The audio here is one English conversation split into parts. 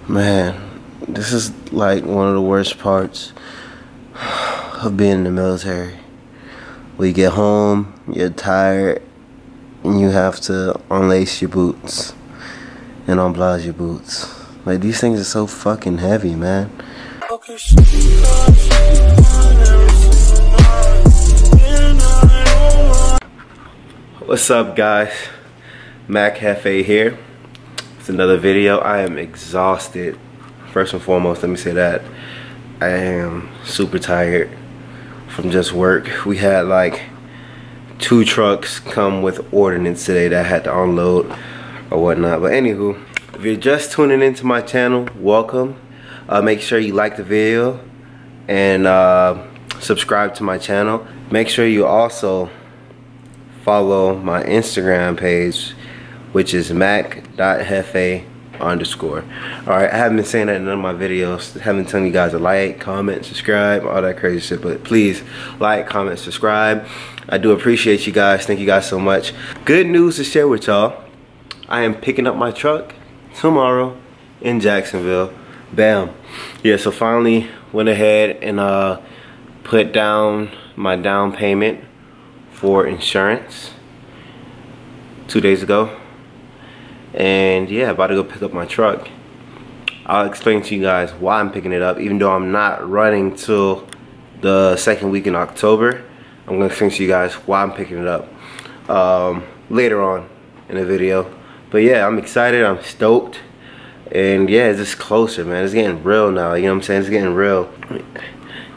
Man, this is like one of the worst parts of being in the military. When you get home, you're tired, and you have to unlace your boots and unblouse your boots. Like, these things are so fucking heavy, man. What's up, guys? Mac Hefe here. It's another video. I am exhausted. First and foremost, let me say that I am super tired from just work. We had like 2 trucks come with ordnance today that I had to unload or whatnot. But anywho, if you're just tuning into my channel, welcome. Make sure you like the video and subscribe to my channel. Make sure you also follow my Instagram page, which is mac.hefe_. Alright, I haven't been saying that in none of my videos. I haven't telling you guys to like, comment, subscribe, all that crazy shit. But please, like, comment, subscribe. I do appreciate you guys. Thank you guys so much. Good news to share with y'all. I am picking up my truck tomorrow in Jacksonville. Bam. Yeah, so finally went ahead and put down my down payment for insurance 2 days ago. And yeah, about to go pick up my truck. I'll explain to you guys why I'm picking it up, even though I'm not running till the second week in October. I'm gonna explain to you guys why I'm picking it up later on in the video. But yeah, I'm excited, I'm stoked. And yeah, it's just closer, man. It's getting real now, you know what I'm saying? It's getting real.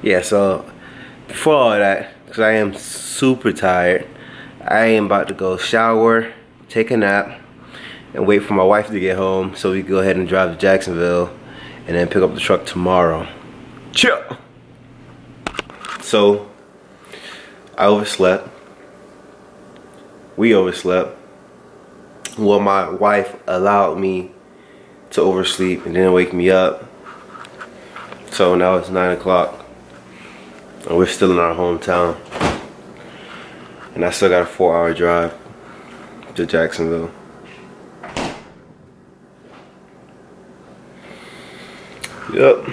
Yeah, so before all that, because I am super tired, I am about to go shower, take a nap, and wait for my wife to get home so we can go ahead and drive to Jacksonville and then pick up the truck tomorrow. Chill. So I overslept. We overslept. Well, my wife allowed me to oversleep and then wake me up. So now it's 9 o'clock and we're still in our hometown. And I still got a 4-hour drive to Jacksonville. Yep.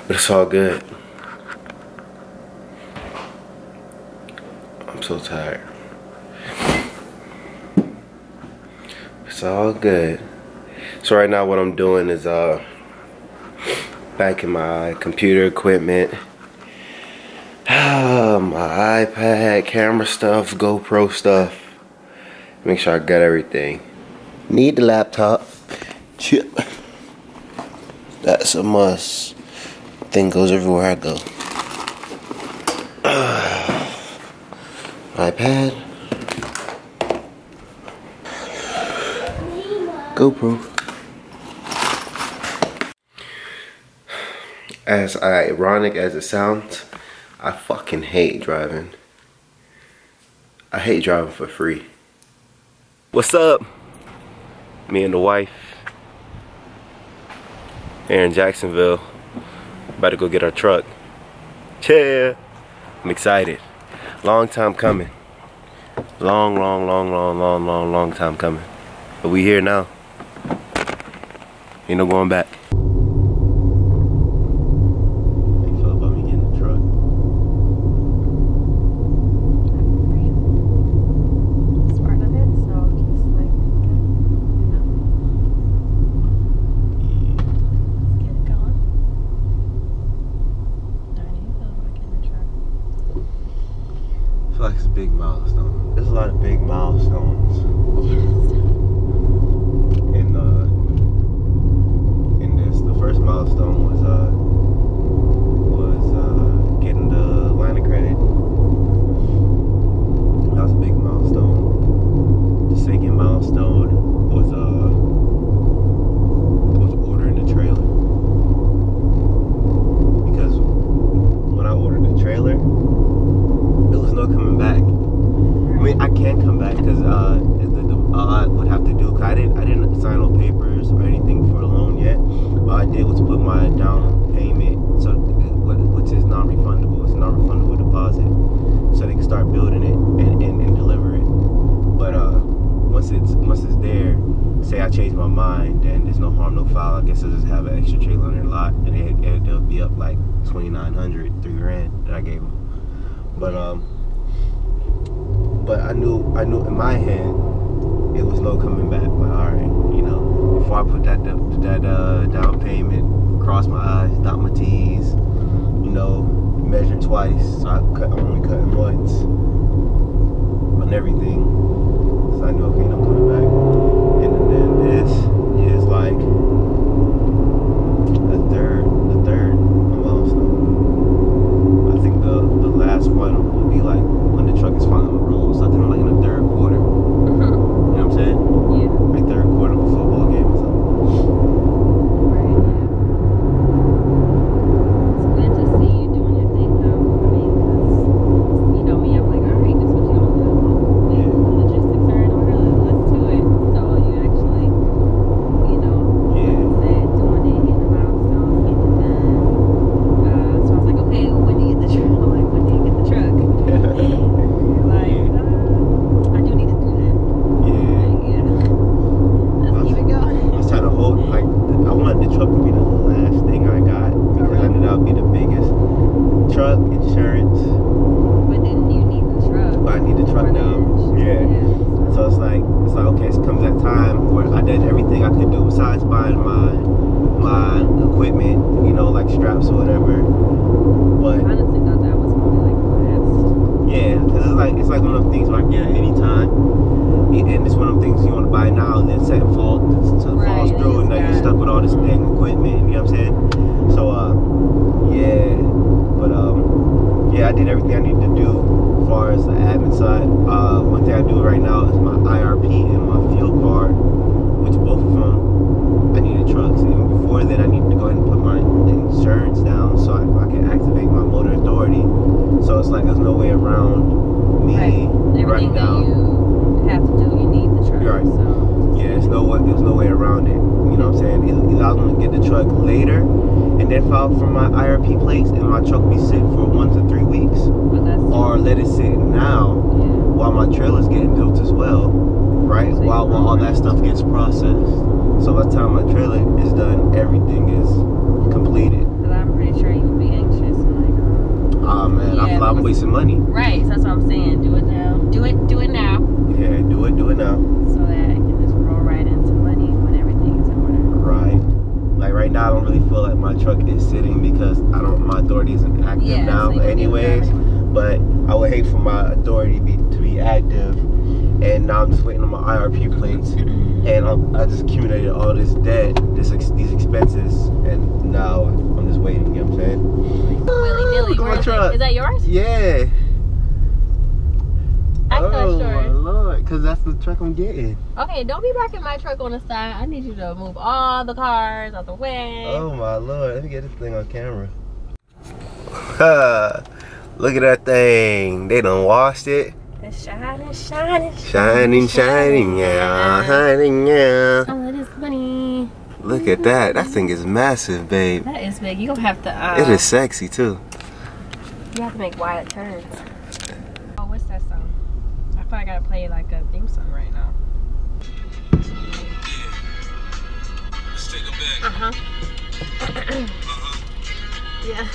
But it's all good. I'm so tired. It's all good. So right now what I'm doing is back in my computer equipment. My iPad, camera stuff, GoPro stuff. Make sure I got everything. Need the laptop. Chip. That's a must. Thing goes everywhere I go. iPad. GoPro. As ironic as it sounds, I fucking hate driving. I hate driving for free. What's up? Me and the wife here in Jacksonville, about to go get our truck. Yeah, I'm excited. Long time coming. Long time coming. But we here now. Ain't no going back. I feel like it's a big milestone. There's a lot of big milestones in this. The first milestone was getting the line of credit. That was a big milestone. The second milestone was ordering the trailer. Because when I ordered the trailer, there was no coming back. I mean, I can come back because say I change my mind, then there's no harm, no foul. I guess I'll just have an extra trailer on their lot, and they'll be up like $2,900, $3,000 that I gave them. But I knew in my head it was no coming back. Like, all right, you know, before I put that down payment, cross my I's, dot my T's, you know, measure twice. So I'm only cutting once on everything. So I knew, okay, I'm coming back. And then this is like the third milestone. I think the last one will be like when the truck is finally on the road. So I think like in the third quarter. You know what I'm saying? Yeah. Like third quarter of a football game or something. Right, yeah. It's good to see you doing your thing though. I mean, because, you know me, I'm like, all right, this is what you're gonna do. Yeah. The logistics are in order, let's do it. So you actually, you know, like I said, doing it, hitting the milestones, getting it done. So I was like, okay, when do you get the truck? I'm like, when do you get the truck? Like, I do need to do that. Yeah. Like, yeah. Let's keep it going. I was trying to hold, like, I wanted the truck to be the last thing I got because I knew that would be the biggest. Truck, insurance. But then you need the truck. But I need the truck now. Yeah. So it's like okay, it comes that time where I did everything I could do besides buying my equipment, you know, like straps or whatever. But I honestly thought that was gonna be like last. yeah, because it's like one of those things where I can get it anytime. And it's one of the things you want to buy now, and then set falls through, and now you're stuck with all this dang equipment. You know what I'm saying? So yeah, but yeah, I did everything I needed to do as far as the admin side. One thing I do right now is my IRP and my fuel card, which both of them I needed trucks. Even before then, I needed to go ahead and put my insurance down so I can activate my motor authority. So it's like there's no way around me running down. You have to do, you need the truck. Right. So yeah, there's no way around it. You know what I'm saying? Either I'm gonna get the truck later and then file for my IRP plates, and my truck be sit for 1 to 3 weeks, or let it sit now while my trailer's getting built as well, right? So while all that stuff gets processed. So by the time my trailer is done, everything is completed. But I'm pretty sure you would be anxious and like, oh man, I feel like I'm wasting money. Right, so that's what I'm saying. Do it now. Do it now. Yeah, do it now. So that it can just roll right into money when everything is in order. Right. Like right now, I don't really feel like my truck is sitting because my authority isn't active now, so anyways. But I would hate for my authority to be active, and now I'm just waiting on my IRP plates, and I just accumulated all this debt, these expenses, and now I'm just waiting. You know what I'm saying? Willy-nilly. Look at my truck. Is that yours? Yeah. I thought oh yours. my lord, because that's the truck I'm getting. Okay, don't be parking my truck on the side. I need you to move all the cars out the way. Oh my lord, let me get this thing on camera. Look at that thing. They done washed it. It's shining, yeah, shining, yeah. Oh, this money. Look at that. That thing is massive, babe. That is big. You gonna have to. It is sexy too. You have to make wide turns. Oh, what's that song? I probably gotta play like a theme song right now. Let's take it back. Yeah.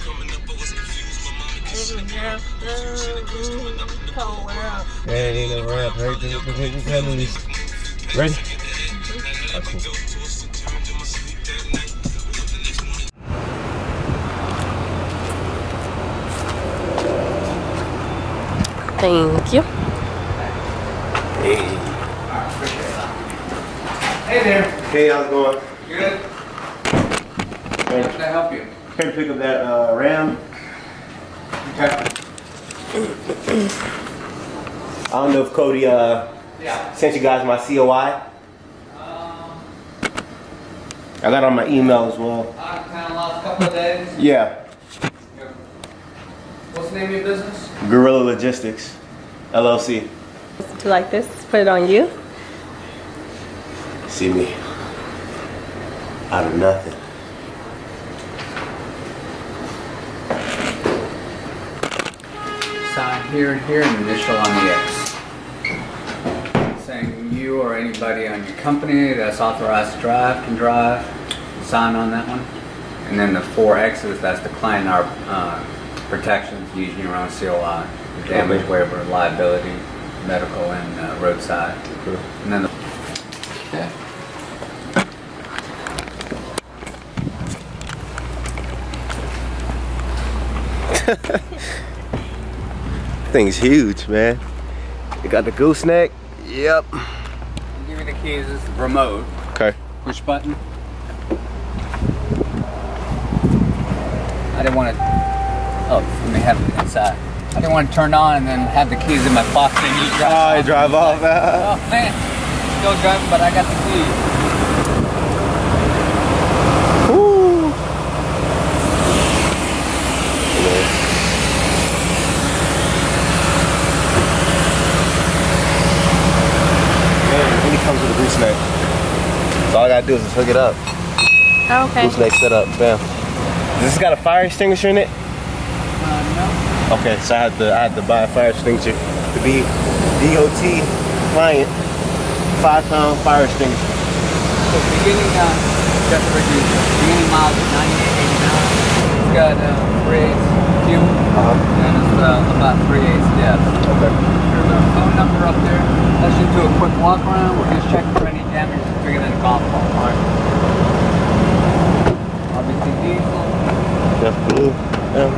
Coming up, I was confused. My mama Cold world. ain't no rap. Ready? Oh, cool. Thank you. Hey. Hey there. Hey, how's it going? Good. How can I help you? Here to pick up that Ram. Okay. I don't know if Cody sent you guys my COI. I got it on my email as well. Kind of lost a couple of days. Yeah. What's the name of your business? Gorilla Logistics, LLC. Do you like this? Put it on you. See me out of nothing. Sign here and here and initial on the X. Saying you you or anybody on your company that's authorized to drive can drive. Sign on that one. And then the 4 X's, that's decline our protections using your own COI. Damage waiver, liability, medical, and roadside. Cool. And then the... Okay. Thing's huge, man. You got the gooseneck. Yep. I'll give you the keys. This is the remote. Okay. Push button. I didn't want to. Oh, let me have it inside. I didn't want to turn on and then have the keys in my pocket and you drive. Oh, you drive off. Oh man, still driving, but I got the keys. Woo. Comes with a gooseneck. So all I gotta do is just hook it up. Oh, okay. Gooseneck set up, bam. Does this got a fire extinguisher in it? No. Okay, so I had to buy a fire extinguisher to be DOT compliant. 5-pound fire extinguisher. So beginning, just to reduce beginning miles at 98, 89. It's got 3/8 fuel, and it's about 3/8 depth. Okay. There's a phone number up there. Let's just do a quick walk around. We're just checking for any damage that's bigger than a golf ball. Right? Obviously diesel. That's blue. Yeah.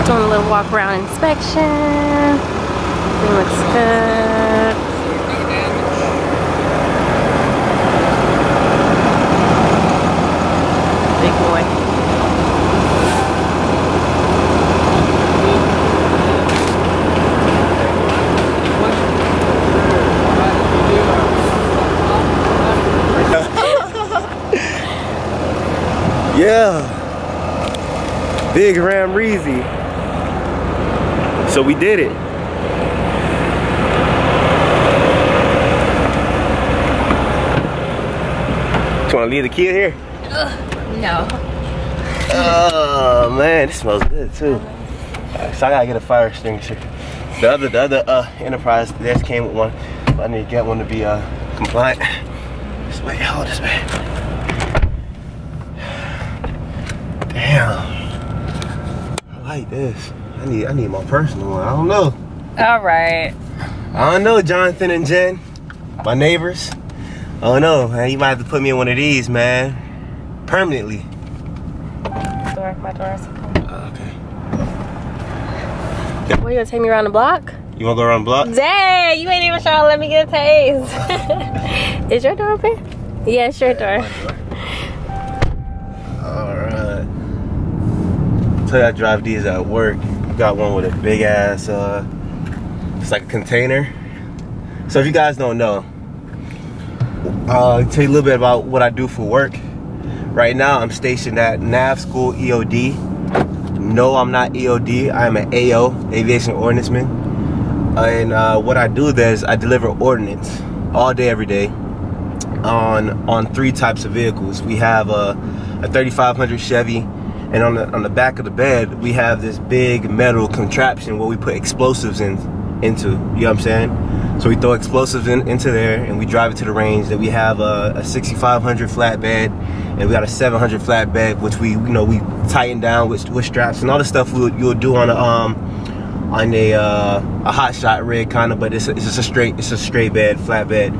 Doing a little walk around inspection. Everything looks good. Big boy. Yeah. Big Ram Reezy. So we did it. You want to leave the key here? No. Oh man, this smells good too. So I gotta get a fire extinguisher. The other Enterprise, theirs came with one, but I need to get one to be compliant. This way, hold this way. Damn. I like this. I need my personal one. I don't know. All right. I don't know, Jonathan and Jen, my neighbors. I don't know, man. You might have to put me in one of these, man. Permanently. My door's open. Okay. What, you gonna take me around the block? You wanna go around the block? Dang, you ain't even trying to let me get a taste. Is your door open? Yeah, it's your door. Alright. Tell you I drive these at work. Got one with a big ass, it's like a container. So if you guys don't know, I'll tell you a little bit about what I do for work. Right now I'm stationed at NAV School EOD. No, I'm not EOD. I'm an AO, Aviation Ordnanceman. And what I do there is I deliver ordnance all day, every day on 3 types of vehicles. We have a 3500 Chevy, and on the back of the bed we have this big metal contraption where we put explosives into. You know what I'm saying? So we throw explosives into there and we drive it to the range. Then we have a 6500 flatbed and we got a 700 flatbed, which we tighten down with straps and all the stuff you'll do on a hotshot rig kind of, but it's a straight bed, flatbed.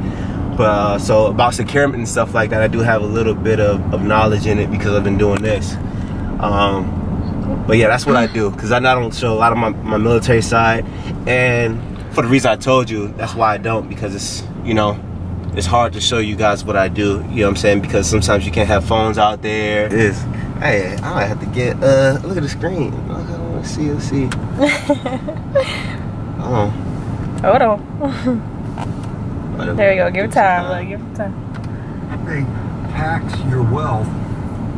But so about securement and stuff like that, I do have a little bit of knowledge in it because I've been doing this. But yeah, that's what I do, because I don't show a lot of my military side, and for the reason I told you, that's why I don't, because it's, it's hard to show you guys what I do, you know what I'm saying, because sometimes you can't have phones out there. It is. Hey, I might have to get, look at the screen. Let's see. Oh. Hold on. There we go, give it time, look, give it time. They tax your wealth.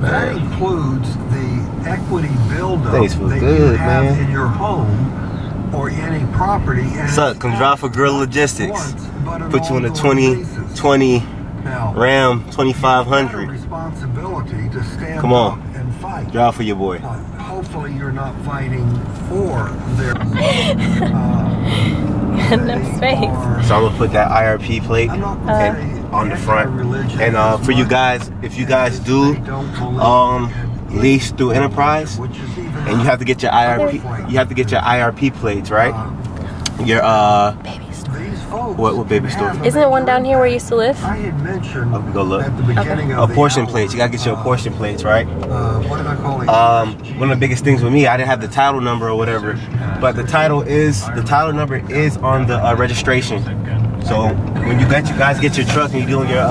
That includes the equity buildup that you have in your home or any property. What's up? Come drive for Guerrilla Logistics. Put you in a 20 20 Now, Ram you have a 2500. responsibility to stand Come on. up and fight. Drive for your boy. Hopefully you're not fighting for their No space. So I'm gonna put that IRP plate on the front. And for you guys, if you guys do lease through Enterprise, and you have to get your IRP, you have to get your IRP plates, right? Your Baby store. what baby store? Isn't it one down here where you used to live? I had mentioned I'll go look. at the beginning of Apportion the plates. You gotta get your apportion plates, right? what did I call it? One of the biggest things with me, I didn't have the title number or whatever, but the title number is on the registration. So when you guys get your truck and you're doing your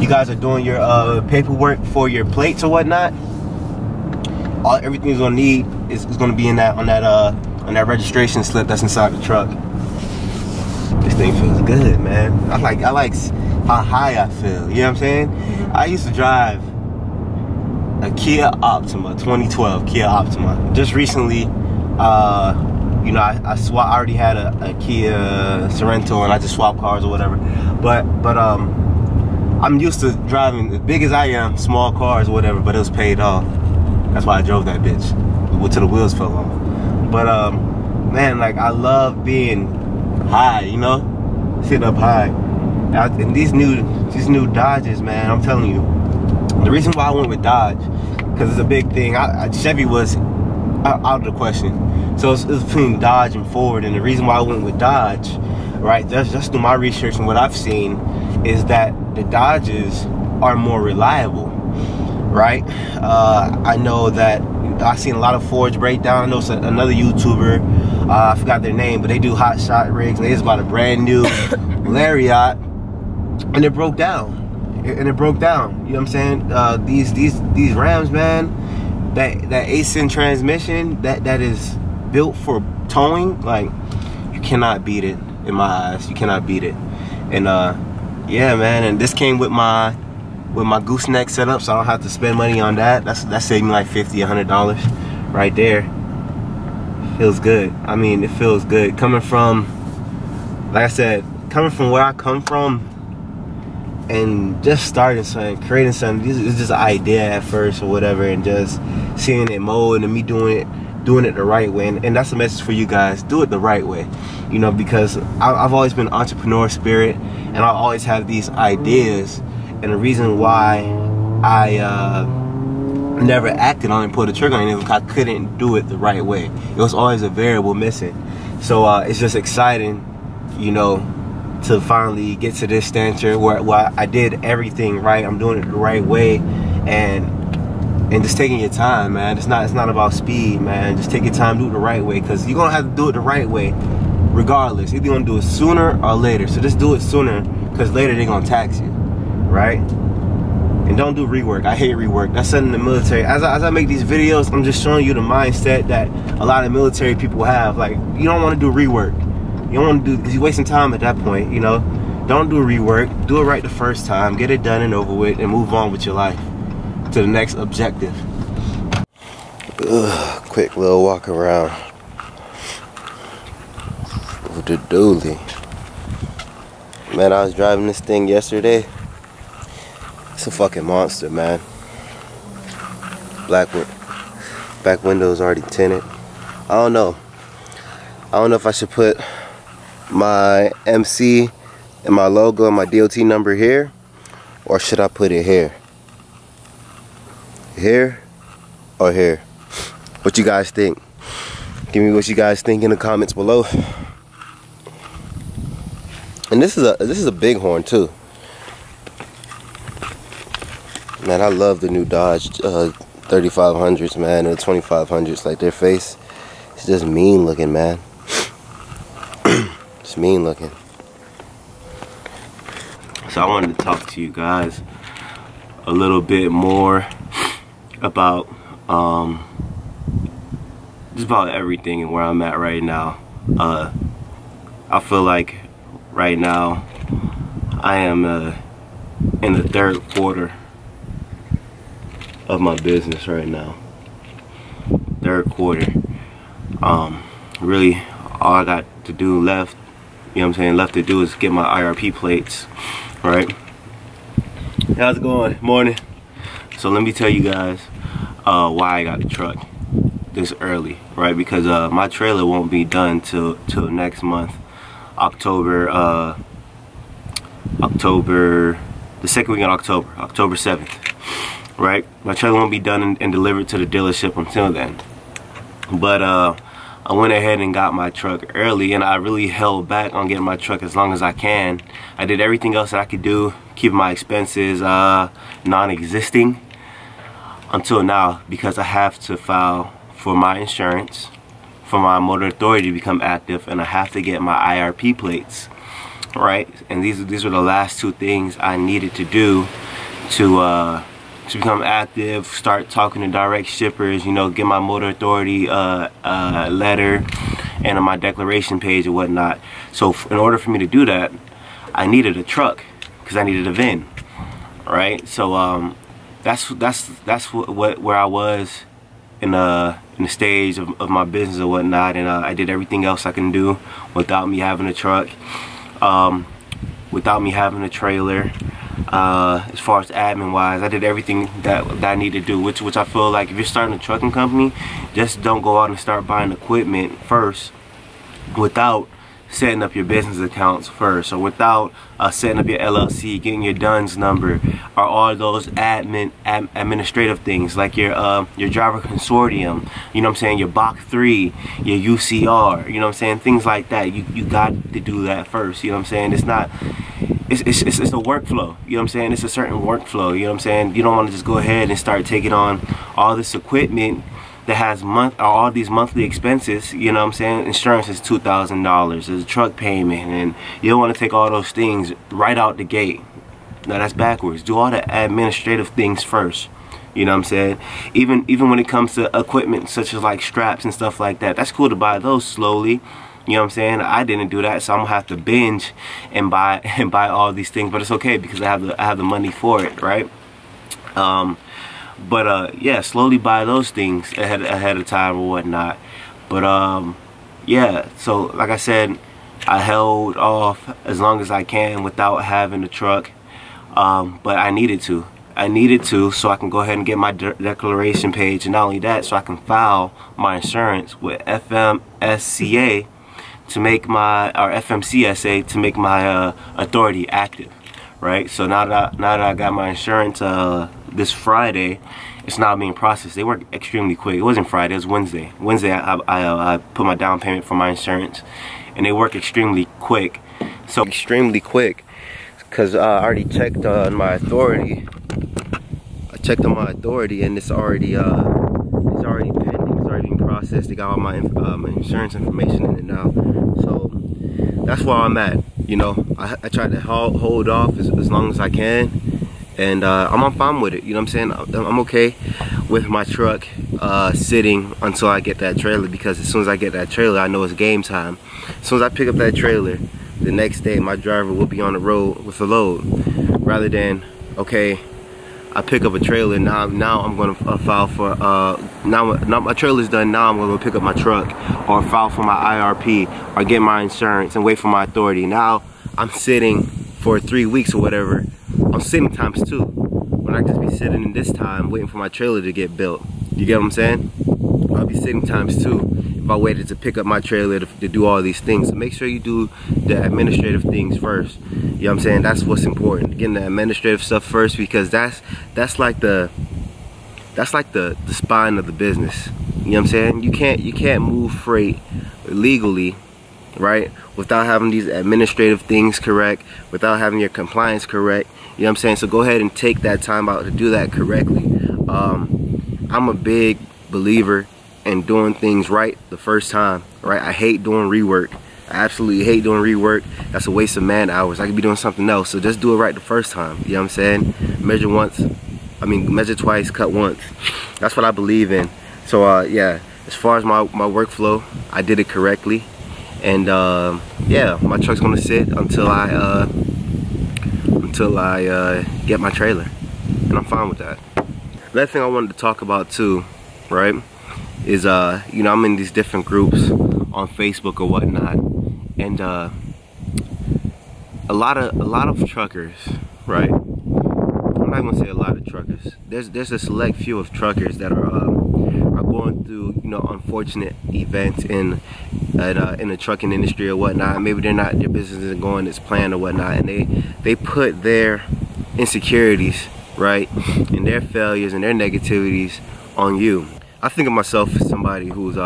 you guys are doing your paperwork for your plates or whatnot, everything's gonna need is gonna be in that on that registration slip that's inside the truck. This thing feels good, man. I like how high I feel. You know what I'm saying? I used to drive a Kia Optima, 2012 Kia Optima. Just recently, you know, I already had a Kia Sorento, and I just swapped cars or whatever. But I'm used to driving, as big as I am, small cars or whatever. But it was paid off. That's why I drove that bitch till the wheels fell off. But man, like, I love being high, you know, sitting up high. And these new Dodges, man, I'm telling you, the reason why I went with Dodge, because it's a big thing. Chevy was out of the question, so it was between Dodge and Ford. And the reason why I went with Dodge, right, just through my research and what I've seen, is that the Dodges are more reliable, right? I know that I've seen a lot of Fords break down. I know another YouTuber, I forgot their name, but they do hotshot rigs, and they just bought a brand new Lariat, and it broke down. You know what I'm saying? These Rams, man, that ASIN transmission that is built for towing, like, you cannot beat it in my eyes. You cannot beat it. And yeah, man, and this came with my gooseneck setup, so I don't have to spend money on that. That saved me like $50, $100 right there. Feels good. I mean, it feels good coming from, like I said, coming from where I come from, and just starting something, creating something. It's just an idea at first or whatever, and just seeing it mold and me doing it the right way. And that's a message for you guys: do it the right way, you know, because I've always been entrepreneur spirit, and I always have these ideas. And the reason why I never acted on it and pulled the trigger on it is because I couldn't do it the right way. It was always a variable missing. So it's just exciting, you know, to finally get to this stature where I did everything right. I'm doing it the right way, and just taking your time, man. It's not about speed, man. Just take your time, do it the right way, because you're gonna have to do it the right way regardless. Either you're gonna do it sooner or later. So just do it sooner, because later they're gonna tax you, right? And don't do rework. I hate rework. That's something in the military. As I make these videos, I'm just showing you the mindset that a lot of military people have. Like, you don't want to do rework. You don't want to do, because you're wasting time at that point, you know. Don't do rework. Do it right the first time. Get it done and over with, and move on with your life to the next objective. Quick little walk around with the dually. Man, I was driving this thing yesterday. It's a fucking monster, man. Back window's already tinted. I don't know if I should put my MC and my logo and my DOT number here, or should I put it here? Here or here? What you guys think? Give me what you guys think in the comments below. And this is a bighorn too. Man, I love the new Dodge 3500s, man, and the 2500s. Like, their face, it's just mean looking, man. It's mean looking. So I wanted to talk to you guys a little bit more about just about everything and where I'm at right now. I feel like right now I am in the third quarter of my business right now. Third quarter. Really all I got to do left You know what I'm saying? Left to do is get my IRP plates, right? How's it going? Morning. So let me tell you guys why I got the truck this early, right? Because my trailer won't be done till next month, October, the second week in October 7th, right? My trailer won't be done and delivered to the dealership until then. But I went ahead and got my truck early, and I really held back on getting my truck as long as I can. I did everything else that I could do, keep my expenses non-existing until now, because I have to file for my insurance, for my motor authority to become active, and I have to get my IRP plates, right? And these were the last two things I needed to do to become active, start talking to direct shippers, you know, get my motor authority letter and on my declaration page and whatnot. So in order for me to do that, I needed a truck because I needed a VIN, right? So that's where I was in the stage of my business and whatnot, and I did everything else I can do without me having a truck, without me having a trailer. As far as admin wise, I did everything that I need to do, which I feel like if you're starting a trucking company, just don't go out and start buying equipment first without setting up your business accounts first, or without setting up your LLC, getting your DUNS number, or all those administrative things like your driver consortium, you know what I'm saying, your BOC 3, your UCR, you know what I'm saying, things like that. You got to do that first, you know what I'm saying. It's not, it's a workflow, you know what I'm saying. It's a certain workflow, you know what I'm saying. You don't want to just go ahead and start taking on all this equipment that has all these monthly expenses, you know what I'm saying. Insurance is $2,000, there's a truck payment, and you don't want to take all those things right out the gate. Now that's backwards. Do all the administrative things first, you know what I'm saying. Even when it comes to equipment such as like straps and stuff like that, that's cool to buy those slowly, you know what I'm saying. I didn't do that, so I'm gonna have to binge and buy all these things, but it's okay because I have the money for it, right? But yeah, slowly buy those things ahead of time or whatnot. But yeah, so like I said, I held off as long as I can without having a truck. But I needed to so I can go ahead and get my declaration page, and not only that, so I can file my insurance with FMSCA to make my, or FMCSA to make my authority active, right? So now that I got my insurance this Friday, it's now being processed. They work extremely quick. It wasn't Friday, it was Wednesday. Wednesday I put my down payment for my insurance, and they work extremely quick. So extremely quick, because I already checked on my authority. I checked on my authority, and it's already pending. It's already being processed. They got all my insurance information in it now. So that's where I'm at. You know, I tried to hold off as long as I can, and I'm fine with it. You know what I'm saying? I'm okay with my truck sitting until I get that trailer, because as soon as I get that trailer, I know it's game time. As soon as I pick up that trailer, the next day my driver will be on the road with a load, rather than, okay, I pick up a trailer, now I'm going to file for, now my trailer's done, now I'm going to pick up my truck or file for my IRP or get my insurance and wait for my authority. Now I'm sitting for 3 weeks or whatever. I'm sitting times 2. When I just be sitting in this time waiting for my trailer to get built. You get what I'm saying? I'll be sitting times 2 if I waited to pick up my trailer to do all these things. So make sure you do the administrative things first. You know what I'm saying? That's what's important. Getting the administrative stuff first, because that's like the spine of the business. You know what I'm saying? You can't move freight legally, right, without having these administrative things correct, without having your compliance correct. You know what I'm saying? So go ahead and take that time out to do that correctly. I'm a big believer in doing things right the first time, right? I hate doing rework. I absolutely hate doing rework. That's a waste of man hours. I could be doing something else. So just do it right the first time. You know what I'm saying? Measure twice, cut once. That's what I believe in. So yeah, as far as my workflow, I did it correctly. And yeah, my truck's gonna sit until I get my trailer, and I'm fine with that. Another thing I wanted to talk about too, right, is you know, I'm in these different groups on Facebook or whatnot, and a lot of truckers, right? I'm not gonna say a lot of truckers. There's a select few of truckers that are going through, you know, unfortunate events in the trucking industry or whatnot. Maybe their business isn't going as planned or whatnot, and they put their insecurities, right, and their failures and their negativities on you. I think of myself as somebody who's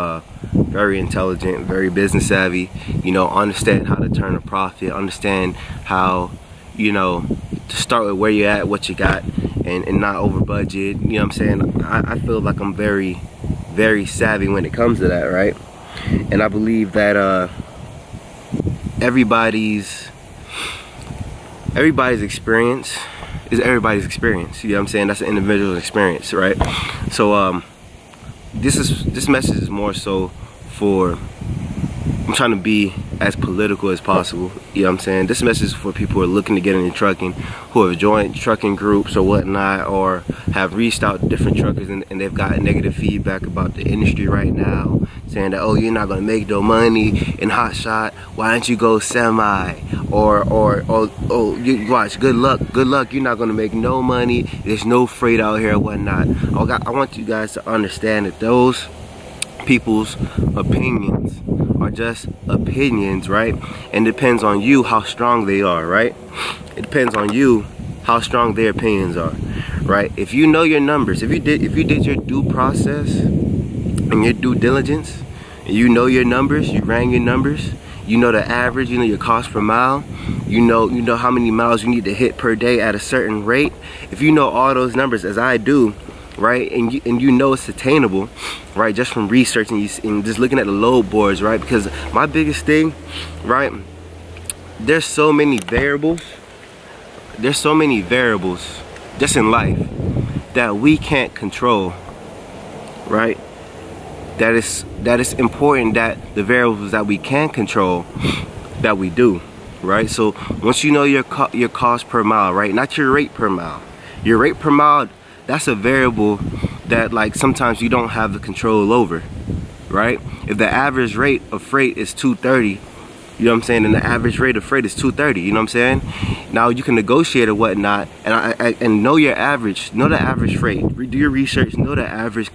very intelligent, very business savvy, you know, understand how to turn a profit, understand how, you know, to start with where you're at, what you got, and not over budget. You know what I'm saying? I feel like I'm very, very savvy when it comes to that, right? And I believe that everybody's experience is everybody's experience. You know what I'm saying? That's an individual's experience, right? So this message is more so for, I'm trying to be as political as possible. You know what I'm saying? This message is for people who are looking to get into trucking, who have joined trucking groups or whatnot, or have reached out to different truckers and they've got negative feedback about the industry right now, saying that, oh, you're not gonna make no money in hotshot, why don't you go semi? Or oh, you watch, good luck, you're not gonna make no money, there's no freight out here or whatnot. I want you guys to understand that those people's opinions are just opinions, right? And it depends on you how strong they are, right? It depends on you how strong their opinions are, right? If you know your numbers, if you did your due process and your due diligence, and you know your numbers, you ran your numbers, you know the average, you know your cost per mile, you know how many miles you need to hit per day at a certain rate. If you know all those numbers, as I do, right, and you know it's attainable, right, just from researching and just looking at the load boards, right? Because my biggest thing, right, there's so many variables just in life that we can't control, right? That is important that the variables that we can control, that we do, right? So once you know your cost per mile, right, not your rate per mile, your rate per mile, that's a variable that, like, sometimes you don't have the control over, right? If the average rate of freight is 230, you know what I'm saying, and the average rate of freight is 230, you know what I'm saying? Now you can negotiate or whatnot, and know your average, know the average freight. Do your research, know the average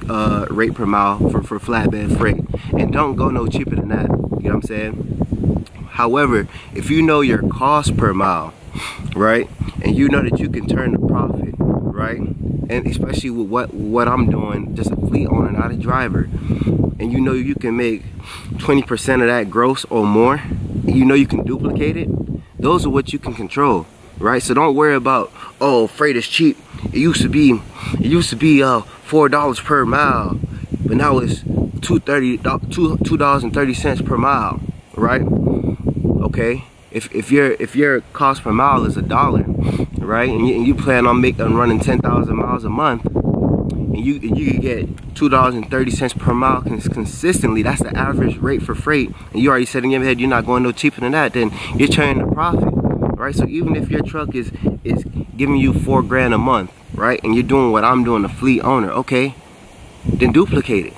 rate per mile for flatbed freight, and don't go no cheaper than that, you know what I'm saying? However, if you know your cost per mile, right, and you know that you can turn the profit, right, and especially with what I'm doing, just a fleet owner, not a driver, and you know you can make 20% of that gross or more, and you know you can duplicate it, those are what you can control, right? So don't worry about, oh, freight is cheap. It used to be $4 per mile, but now it's $2.30 per mile, right? Okay, if your cost per mile is $1, right, and you plan on running 10,000 miles a month, and you can get $2.30 per mile consistently, that's the average rate for freight, and you already said in your head you're not going no cheaper than that, then you're turning a profit, right? So even if your truck is giving you $4 grand a month, right, and you're doing what I'm doing, a fleet owner, okay, then duplicate it.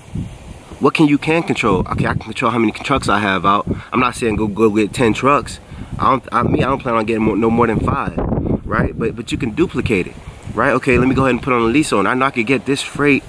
What can control? Okay, I can control how many trucks I have out. I'm not saying go get 10 trucks. I don't plan on getting no more than 5, right? But you can duplicate it, right? Okay, let me go ahead and put on a lease owner. I know I could get this freight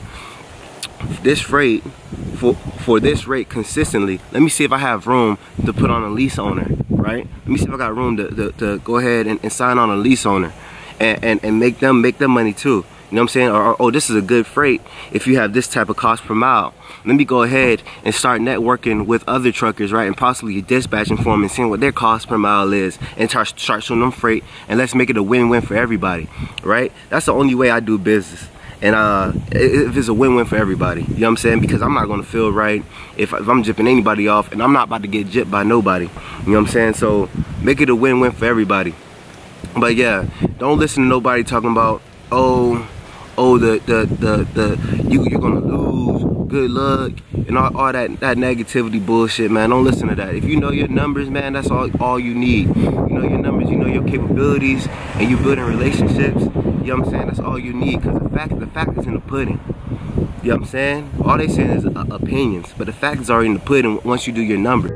for this rate consistently. Let me see if I have room to put on a lease owner, right? Let me see if I got room to go ahead and sign on a lease owner and make them money too. You know what I'm saying? Or, oh, this is a good freight if you have this type of cost per mile. Let me go ahead and start networking with other truckers, right? And possibly dispatching for them and seeing what their cost per mile is, and start showing them freight, and let's make it a win-win for everybody, right? That's the only way I do business. And if it's a win-win for everybody, you know what I'm saying? Because I'm not gonna feel right if I'm jipping anybody off, and I'm not about to get jipped by nobody. You know what I'm saying? So make it a win-win for everybody. But yeah, don't listen to nobody talking about, oh, you're gonna lose, good luck, and all that negativity bullshit, man. Don't listen to that. If you know your numbers, man, that's all you need. You know your numbers, you know your capabilities, and you building relationships. You know what I'm saying? That's all you need, because the fact is in the pudding. You know what I'm saying? All they saying is opinions, but the fact is already in the pudding once you do your numbers.